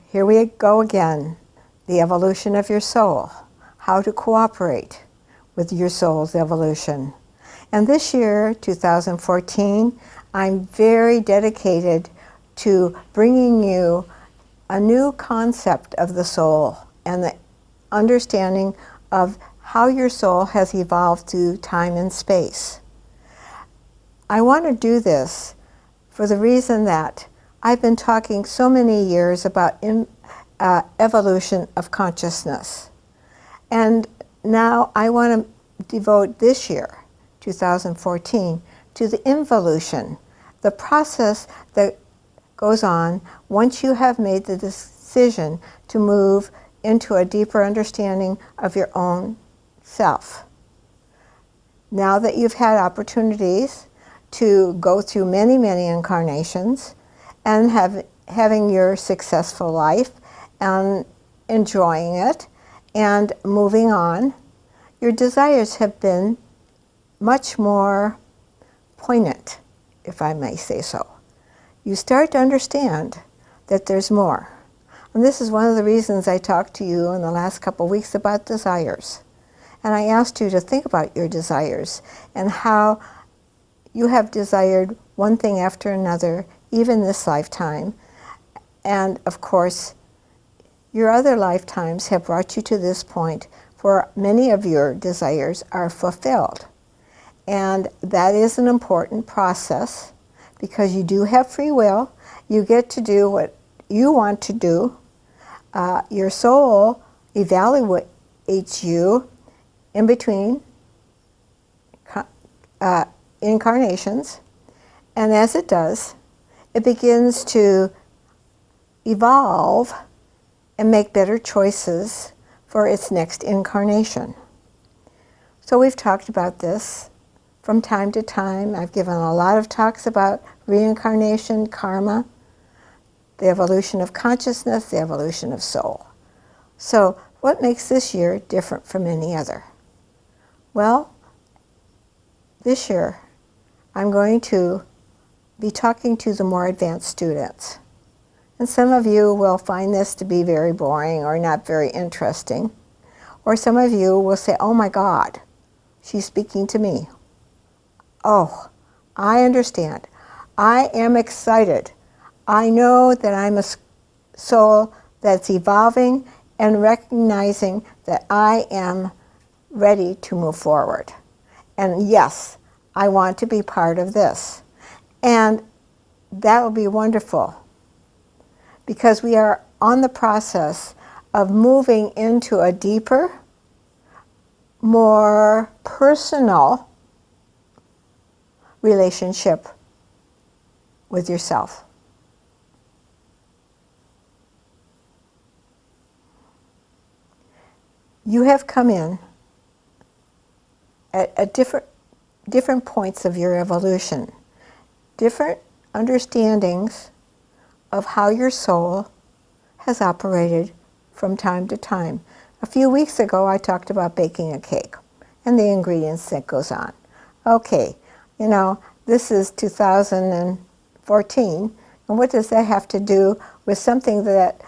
Here we go again, the evolution of your soul, how to cooperate with your soul's evolution. And this year, 2014, I'm very dedicated to bringing you a new concept of the soul and the understanding of how your soul has evolved through time and space. I want to do this for the reason that I've been talking so many years about evolution of consciousness. And now I want to devote this year, 2014, to the involution, the process that goes on once you have made the decision to move into a deeper understanding of your own self. Now that you've had opportunities to go through many, many incarnations and having your successful life and enjoying it and moving on, your desires have been much more poignant, if I may say so. You start to understand that there's more. And this is one of the reasons I talked to you in the last couple of weeks about desires. And I asked you to think about your desires and how you have desired one thing after another, even this lifetime. And of course, your other lifetimes have brought you to this point where many of your desires are fulfilled. And that is an important process because you do have free will. You get to do what you want to do. Your soul evaluates you in between incarnations, and as it does, it begins to evolve and make better choices for its next incarnation. So we've talked about this from time to time. I've given a lot of talks about reincarnation, karma, the evolution of consciousness, the evolution of soul. So what makes this year different from any other? Well, this year I'm going to be talking to the more advanced students. And some of you will find this to be very boring or not very interesting. Or some of you will say, oh my God, she's speaking to me. Oh, I understand. I am excited. I know that I'm a soul that's evolving and recognizing that I am ready to move forward. And yes, I want to be part of this. And that will be wonderful because we are on the process of moving into a deeper, more personal relationship with yourself. You have come in at different points of your evolution, different understandings of how your soul has operated from time to time. A few weeks ago, I talked about baking a cake and the ingredients that goes on. Okay, you know, this is 2014, and what does that have to do with something that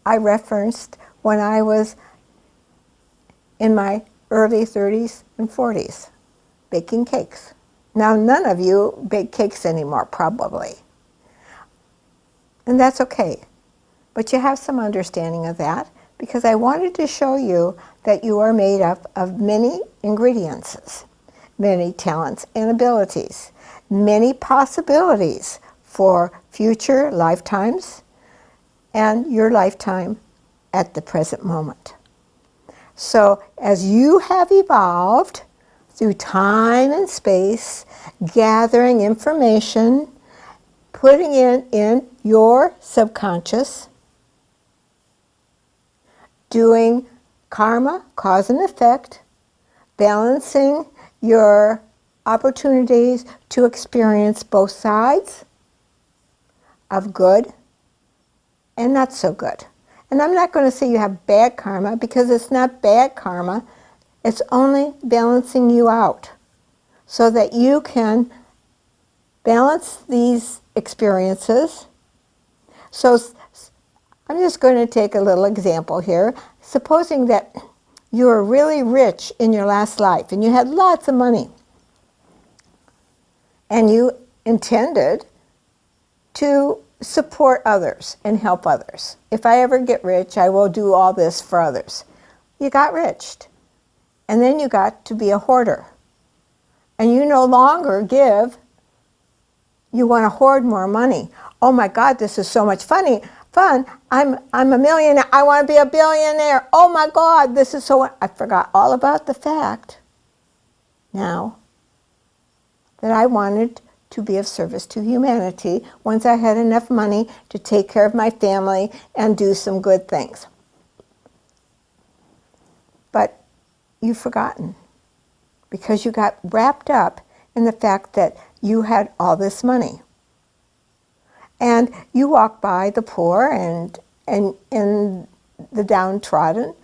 I referenced when I was in my early 30s and 40s, baking cakes? Now, none of you bake cakes anymore, probably. And that's okay. But you have some understanding of that because I wanted to show you that you are made up of many ingredients, many talents and abilities, many possibilities for future lifetimes and your lifetime at the present moment. So as you have evolved through time and space, gathering information, putting it in your subconscious, doing karma, cause and effect, balancing your opportunities to experience both sides of good and not so good. And I'm not going to say you have bad karma because it's not bad karma. It's only balancing you out so that you can balance these experiences. So I'm just going to take a little example here. Supposing that you were really rich in your last life and you had lots of money and you intended to support others and help others. If I ever get rich, I will do all this for others. You got rich, and then you got to be a hoarder. And you no longer give, you want to hoard more money. Oh my God, this is so much fun. I'm a millionaire, I want to be a billionaire. Oh my God, this is so, I forgot all about the fact now that I wanted to be of service to humanity once I had enough money to take care of my family and do some good things. But you've forgotten because you got wrapped up in the fact that you had all this money. And you walk by the poor and the downtrodden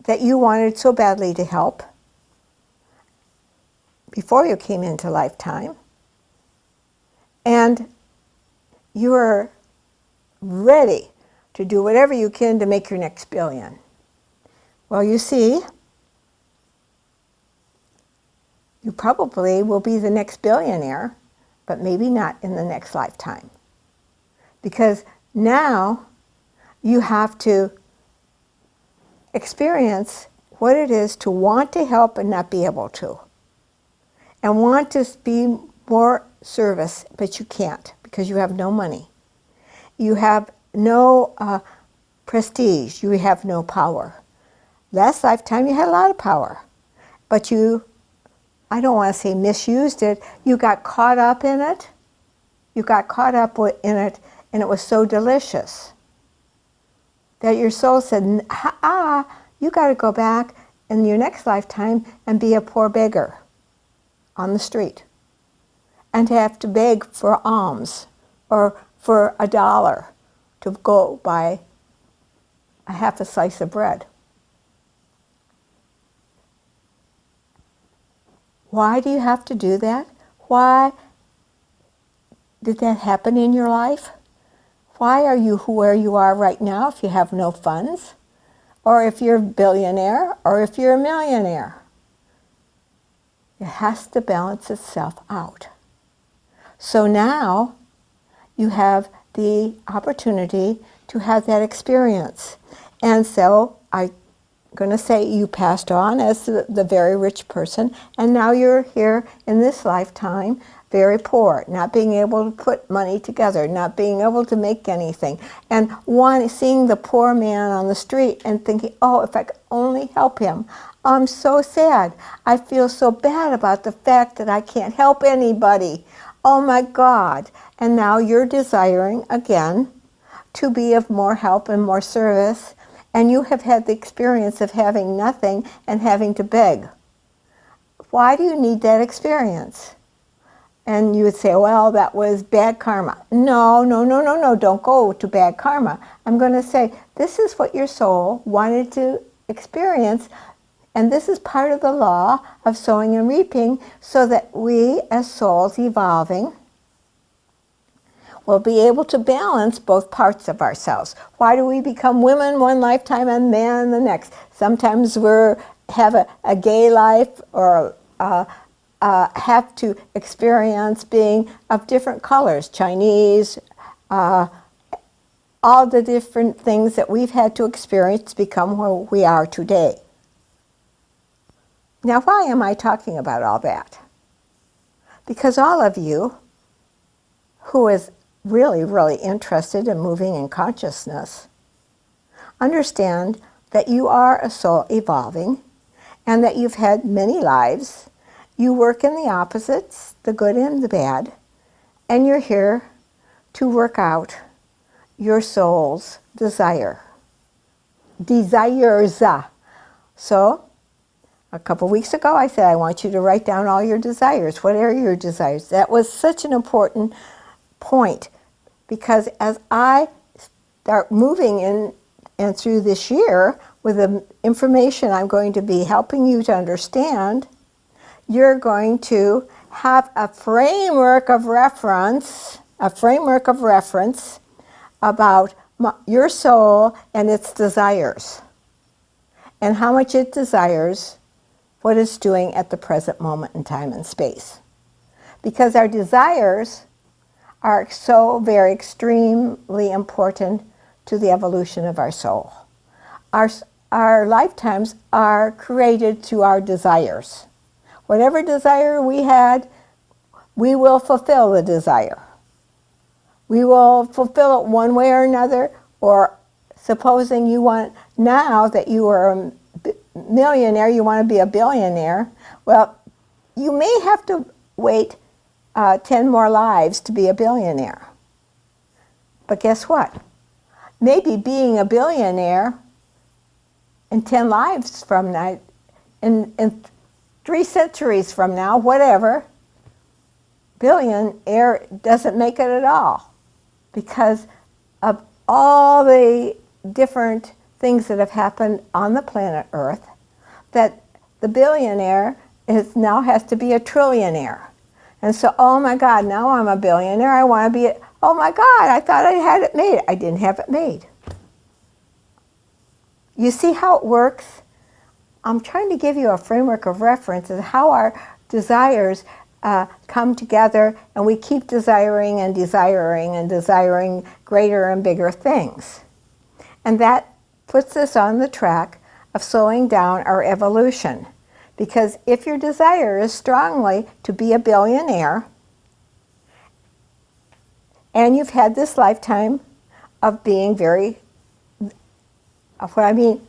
that you wanted so badly to help before you came into lifetime. And you are ready to do whatever you can to make your next billion. Well, you see, you probably will be the next billionaire, but maybe not in the next lifetime. Because now you have to experience what it is to want to help and not be able to. And want to be more service, but you can't because you have no money. You have no prestige. You have no power. Last lifetime you had a lot of power, but you, I don't want to say misused it, you got caught up in it. You got caught up in it, and it was so delicious that your soul said, you got to go back in your next lifetime and be a poor beggar on the street. And to have to beg for alms or for $1 to go buy a half a slice of bread. Why do you have to do that? Why did that happen in your life? Why are you where you are right now if you have no funds? Or if you're a billionaire, or if you're a millionaire? It has to balance itself out. So now you have the opportunity to have that experience. And so I'm going to say you passed on as the very rich person, and now you're here in this lifetime very poor, not being able to put money together, not being able to make anything, and seeing the poor man on the street and thinking, oh, if I could only help him. I'm so sad. I feel so bad about the fact that I can't help anybody. Oh my God. And now you're desiring again to be of more help and more service, and you have had the experience of having nothing and having to beg. Why do you need that experience? And you would say, well, that was bad karma. No, don't go to bad karma. I'm going to say, this is what your soul wanted to experience, and this is part of the law of sowing and reaping, so that we as souls evolving will be able to balance both parts of ourselves. Why do we become women one lifetime and men the next? Sometimes we have a gay life, or have to experience being of different colors, Chinese, all the different things that we've had to experience to become where we are today. Now, why am I talking about all that? Because all of you who is really, really interested in moving in consciousness understand that you are a soul evolving and that you've had many lives. You work in the opposites, the good and the bad, and you're here to work out your soul's desires. So, a couple weeks ago I said, I want you to write down all your desires. What are your desires? That was such an important point, because as I start moving in and through this year with the information I'm going to be helping you to understand, you're going to have a framework of reference about your soul and its desires, and how much it desires what it's doing at the present moment in time and space. Because our desires are so very extremely important to the evolution of our soul. Our lifetimes are created through our desires. Whatever desire we had, we will fulfill the desire. We will fulfill it one way or another, or supposing you want, now that you are a millionaire, you want to be a billionaire, well, you may have to wait 10 more lives to be a billionaire. But guess what? Maybe being a billionaire in 10 lives from now, in 3 centuries from now, whatever, billionaire doesn't make it at all, because of all the different things that have happened on the planet Earth, that the billionaire now has to be a trillionaire. And so, oh my God, now I'm a billionaire, I want to be, oh my God, I thought I had it made. I didn't have it made. You see how it works? I'm trying to give you a framework of reference of how our desires come together, and we keep desiring and desiring and desiring greater and bigger things. And that puts us on the track of slowing down our evolution. Because if your desire is strongly to be a billionaire, and you've had this lifetime of being very, what I mean,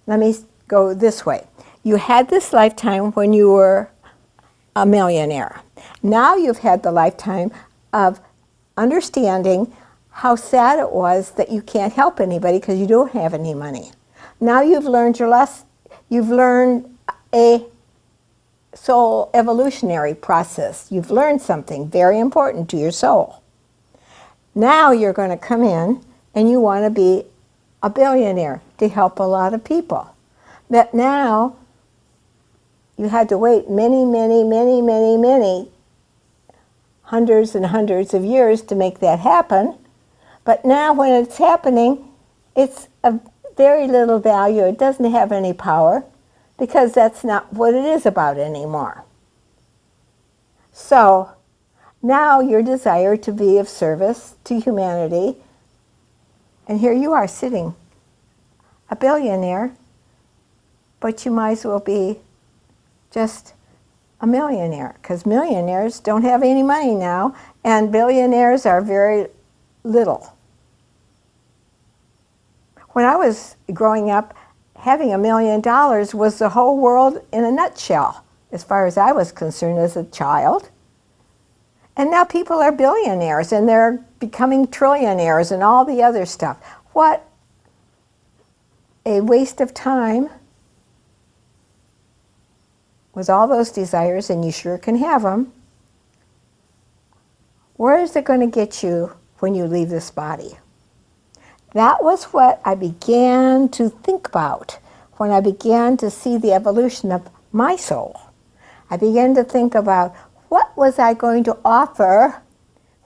let me go this way. You had this lifetime when you were a millionaire. Now you've had the lifetime of understanding how sad it was that you can't help anybody because you don't have any money. Now you've learned your lesson. You've learned a soul evolutionary process. You've learned something very important to your soul. Now you're going to come in and you want to be a billionaire to help a lot of people. That now you had to wait many, many, many, many, many hundreds and hundreds of years to make that happen. But now when it's happening, it's of very little value. It doesn't have any power, because that's not what it is about anymore. So now your desire to be of service to humanity, and here you are sitting, a billionaire, but you might as well be just a millionaire, because millionaires don't have any money now, and billionaires are very little. When I was growing up, having $1 million was the whole world in a nutshell, as far as I was concerned as a child. And now people are billionaires, and they're becoming trillionaires and all the other stuff. What a waste of time with all those desires, and you sure can have them. Where is it going to get you when you leave this body? That was what I began to think about when I began to see the evolution of my soul. I began to think about, what was I going to offer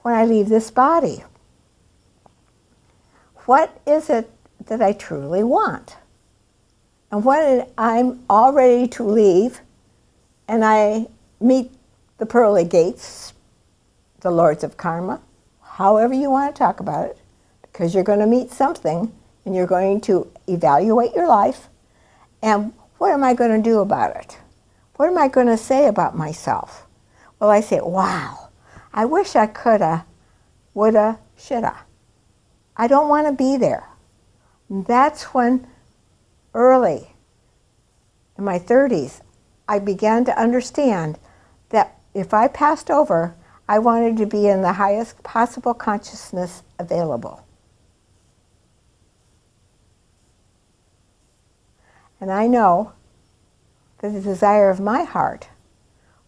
when I leave this body? What is it that I truly want? And when I'm all ready to leave, and I meet the pearly gates, the lords of karma, however you want to talk about it, because you're going to meet something, and you're going to evaluate your life, and what am I going to do about it? What am I going to say about myself? Well, I say, wow, I wish I coulda, woulda, shoulda. I don't want to be there. And that's when, early in my 30s, I began to understand that if I passed over, I wanted to be in the highest possible consciousness available. And I know that the desire of my heart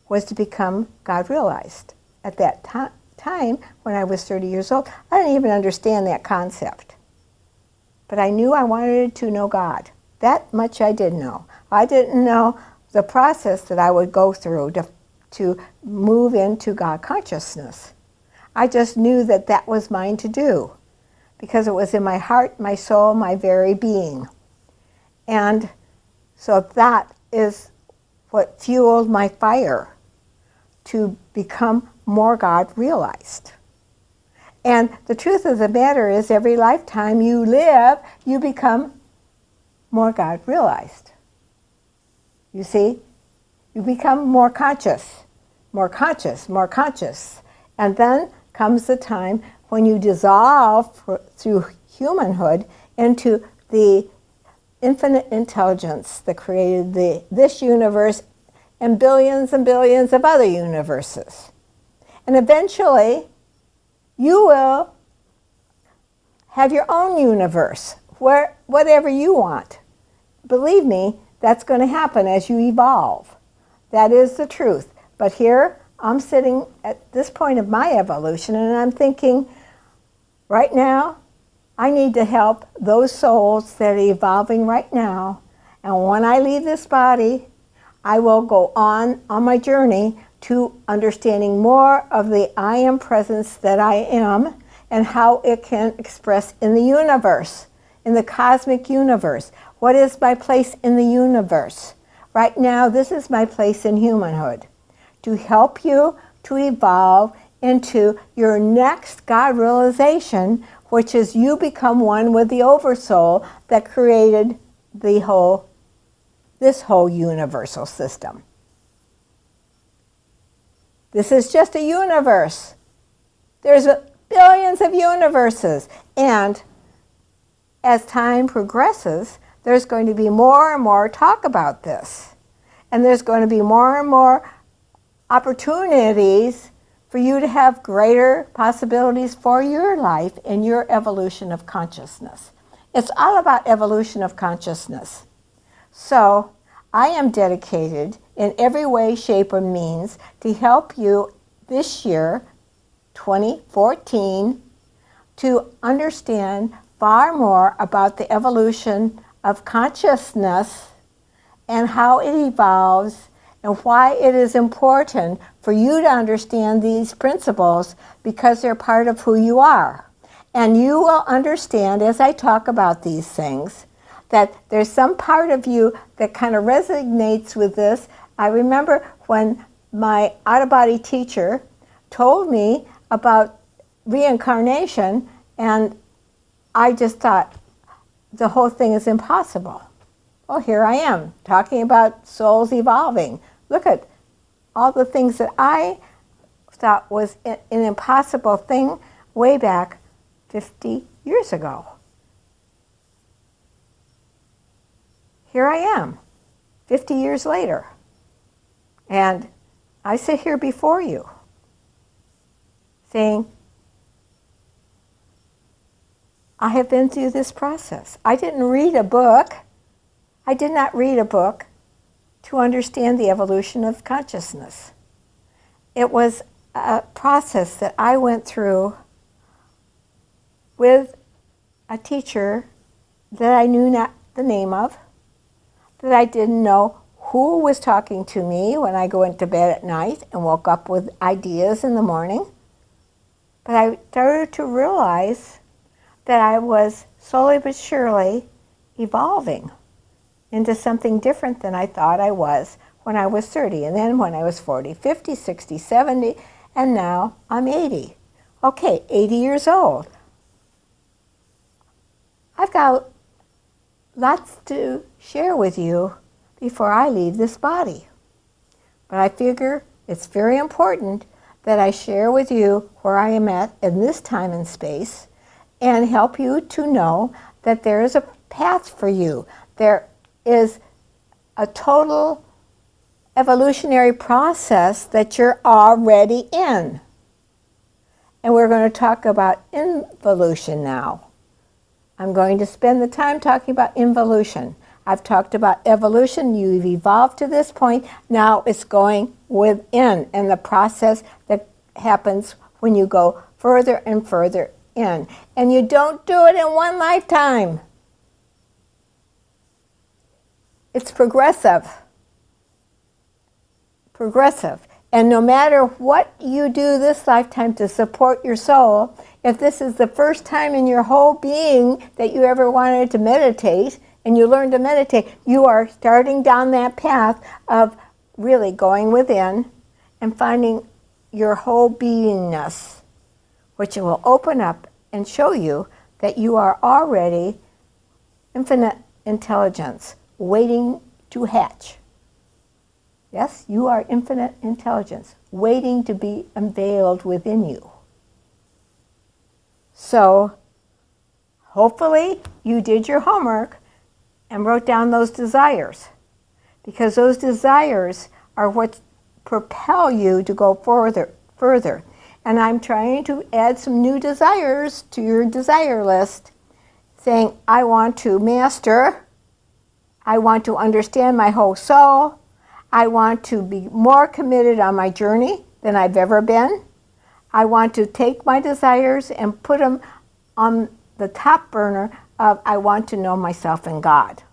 was to become God realized. At that time, when I was 30 years old, I didn't even understand that concept. But I knew I wanted to know God. That much I did know. I didn't know the process that I would go through to move into God consciousness. I just knew that that was mine to do. because it was in my heart, my soul, my very being. And so that is what fueled my fire to become more God realized. And the truth of the matter is, every lifetime you live, you become more God realized. You see? You become more conscious, more conscious, more conscious. And then comes the time when you dissolve through humanhood into the infinite intelligence that created this universe and billions of other universes. And eventually, you will have your own universe, whatever you want. Believe me, that's going to happen as you evolve. That is the truth. But here, I'm sitting at this point of my evolution, and I'm thinking, right now, I need to help those souls that are evolving right now. And when I leave this body, I will go on my journey to understanding more of the I am presence that I am and how it can express in the universe, in the cosmic universe. What is my place in the universe? Right now, this is my place in humanhood, to help you to evolve into your next God realization, which is you become one with the Oversoul that created this whole universal system. This is just a universe. There's billions of universes. And as time progresses, there's going to be more and more talk about this. And there's going to be more and more opportunities for you to have greater possibilities for your life and your evolution of consciousness. It's all about evolution of consciousness. So I am dedicated in every way, shape, or means to help you this year, 2014, to understand far more about the evolution of consciousness and how it evolves and why it is important for you to understand these principles, because they're part of who you are. And you will understand as I talk about these things that there's some part of you that kind of resonates with this. I remember when my out-of-body teacher told me about reincarnation, and I just thought the whole thing is impossible. Well, here I am talking about souls evolving. Look at all the things that I thought was an impossible thing way back 50 years ago. Here I am, 50 years later. And I sit here before you saying, I have been through this process. I didn't read a book. I did not read a book to understand the evolution of consciousness. It was a process that I went through with a teacher that I knew not the name of, that I didn't know who was talking to me when I go into bed at night and woke up with ideas in the morning. But I started to realize that I was slowly but surely evolving into something different than I thought I was when I was 30. And then when I was 40, 50, 60, 70, and now I'm 80. Okay, 80 years old. I've got lots to share with you before I leave this body. But I figure it's very important that I share with you where I am at in this time and space and help you to know that there is a path for you. There is a total evolutionary process that you're already in. And we're going to talk about involution now. I'm going to spend the time talking about involution. I've talked about evolution. You've evolved to this point. Now it's going within, and the process that happens when you go further and further in. And you don't do it in one lifetime. It's progressive. Progressive. And no matter what you do this lifetime to support your soul, if this is the first time in your whole being that you ever wanted to meditate, and you learn to meditate, you are starting down that path of really going within and finding your whole beingness, which will open up and show you that you are already infinite intelligence waiting to hatch. Yes, you are infinite intelligence waiting to be unveiled within you. So hopefully you did your homework and wrote down those desires, because those desires are what propel you to go further. And I'm trying to add some new desires to your desire list, saying, I want to master, I want to understand my whole soul, I want to be more committed on my journey than I've ever been, I want to take my desires and put them on the top burner of I want to know myself and God.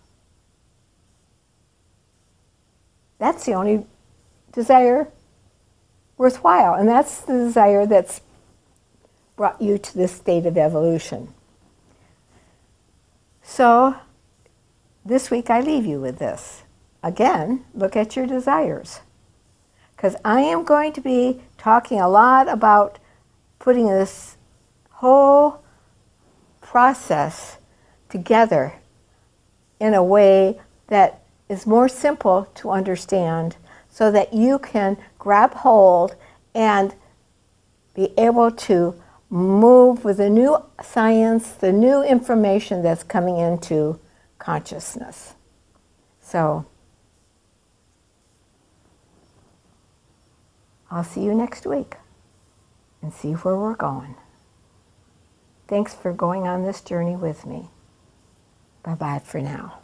That's the only desire worthwhile, and that's the desire that's brought you to this state of evolution. So this week I leave you with this. Again, look at your desires, because I am going to be talking a lot about putting this whole process together in a way that is more simple to understand, so that you can grab hold and be able to move with the new science, the new information that's coming into consciousness. So I'll see you next week and see where we're going. Thanks for going on this journey with me. Bye-bye for now.